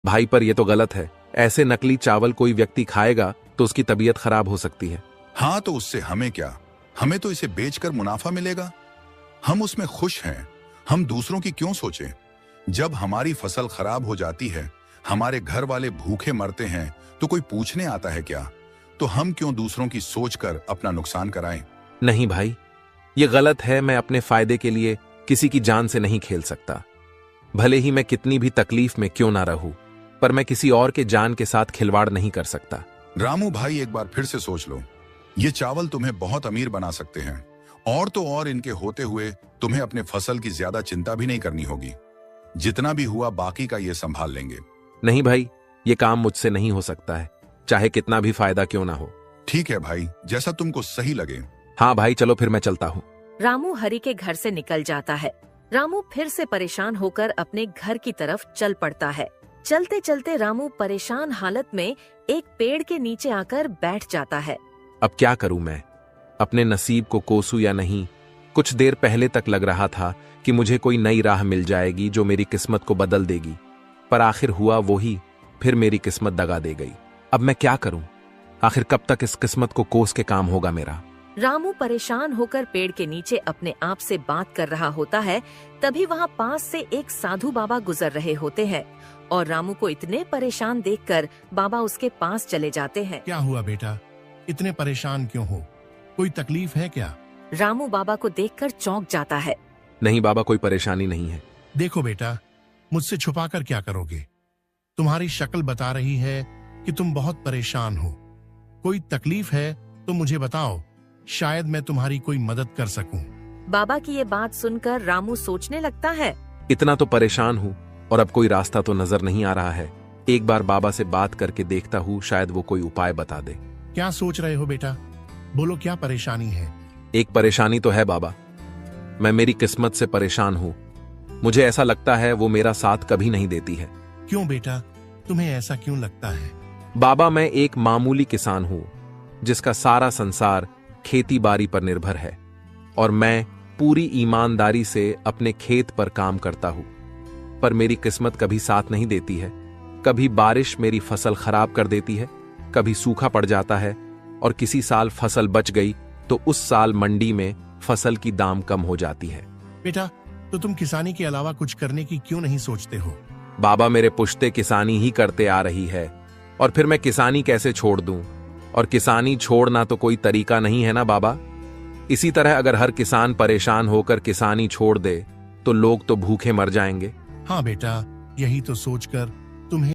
भाई पर यह तो गलत है। ऐसे नकली चावल कोई व्यक्ति खाएगा तो उसकी तबीयत खराब हो सकती है। हाँ तो उससे हमें क्या, हमें तो इसे बेचकर मुनाफा मिलेगा। हम उसमें खुश हैं, हम दूसरों की क्यों सोचें। जब हमारी फसल खराब हो जाती है, हमारे घर वाले भूखे मरते हैं तो कोई पूछने आता है क्या? तो हम क्यों दूसरों की सोचकर अपना नुकसान कराएं? नहीं भाई, ये गलत है। मैं अपने फायदे के लिए किसी की जान से नहीं खेल सकता। भले ही मैं कितनी भी तकलीफ में क्यों ना रहूं, पर मैं किसी और के जान के साथ खिलवाड़ नहीं कर सकता। रामू भाई, एक बार फिर से सोच लो। ये चावल तुम्हें बहुत अमीर बना सकते हैं, और तो और इनके होते हुए तुम्हें अपने फसल की ज्यादा चिंता भी नहीं करनी होगी। जितना भी हुआ बाकी का ये संभाल लेंगे। नहीं भाई, ये काम मुझसे नहीं हो सकता है, चाहे कितना भी फायदा क्यों ना हो। ठीक है भाई, जैसा तुमको सही लगे। हाँ भाई, चलो फिर मैं चलता हूँ। रामू हरि के घर से निकल जाता है। रामू फिर से परेशान होकर अपने घर की तरफ चल पड़ता है। चलते चलते रामू परेशान हालत में एक पेड़ के नीचे आकर बैठ जाता है। अब क्या करूं मैं? अपने नसीब को कोसूं या नहीं? कुछ देर पहले तक लग रहा था कि मुझे कोई नई राह मिल जाएगी जो मेरी किस्मत को बदल देगी, पर आखिर हुआ वही, फिर मेरी किस्मत दगा दे गई। अब मैं क्या करूं? आखिर कब तक इस किस्मत को कोस के काम होगा मेरा? रामू परेशान होकर पेड़ के नीचे अपने आप से बात कर रहा होता है। तभी वहाँ पास से एक साधु बाबा गुजर रहे होते हैं और रामू को इतने परेशान देखकर बाबा उसके पास चले जाते हैं। क्या हुआ बेटा, इतने परेशान क्यों हो? कोई तकलीफ है क्या? रामू बाबा को देखकर चौंक जाता है। नहीं बाबा, कोई परेशानी नहीं है। देखो बेटा, मुझसे छुपाकर क्या करोगे? तुम्हारी शक्ल बता रही है कि तुम बहुत परेशान हो। कोई तकलीफ है तो मुझे बताओ, शायद मैं तुम्हारी कोई मदद कर सकूं। बाबा की ये बात सुनकर रामू सोचने लगता है। इतना तो परेशान हूँ और अब कोई रास्ता तो नजर नहीं आ रहा है। एक बार बाबा से बात करके देखता हूँ, शायद वो कोई उपाय बता दे। क्या सोच रहे हो बेटा? बोलो, क्या परेशानी है? एक परेशानी तो है बाबा, मैं मेरी किस्मत से परेशान हूँ। मुझे ऐसा लगता है वो मेरा साथ कभी नहीं देती है। क्यों बेटा, तुम्हें ऐसा क्यों लगता है? बाबा, मैं एक मामूली किसान हूँ जिसका सारा संसार खेती बाड़ी पर निर्भर है, और मैं पूरी ईमानदारी से अपने खेत पर काम करता हूँ, पर मेरी किस्मत कभी साथ नहीं देती है। कभी बारिश मेरी फसल खराब कर देती है, कभी सूखा पड़ जाता है, और किसी साल फसल बच गई तो उस साल मंडी में फसल की दाम कम हो जाती है। बेटा, तो तुम किसानी के अलावा कुछ करने की क्यों नहीं सोचते हो? बाबा, मेरे पुश्ते किसानी ही करते आ रही है, और फिर मैं किसानी कैसे छोड़ दूं? और किसानी छोड़ना तो कोई तरीका नहीं है ना बाबा। इसी तरह अगर हर किसान परेशान होकर किसानी छोड़ दे तो लोग तो भूखे मर जाएंगे। हाँ बेटा, यही तो सोचकर